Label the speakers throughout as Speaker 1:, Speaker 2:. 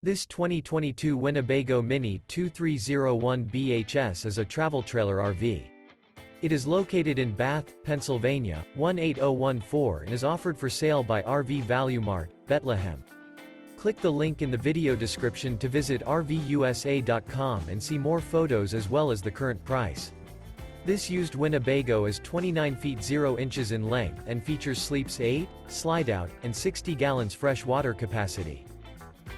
Speaker 1: This 2022 Winnebago Minnie 2301 BHS is a travel trailer RV. It is located in Bath, Pennsylvania, 18014 and is offered for sale by RV Value Mart, Behtlehem. Click the link in the video description to visit RVUSA.com and see more photos as well as the current price. This used Winnebago is 29 feet 0 inches in length and features sleeps 8, Slideout, and 60 gallons fresh water capacity.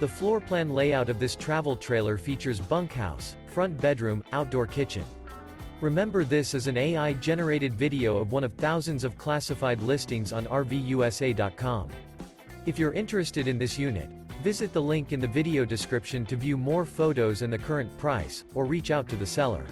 Speaker 1: The floor plan layout of this travel trailer features bunkhouse, front bedroom, outdoor kitchen. Remember, this is an AI-generated video of one of thousands of classified listings on RVUSA.com. If you're interested in this unit, visit the link in the video description to view more photos and the current price, or reach out to the seller.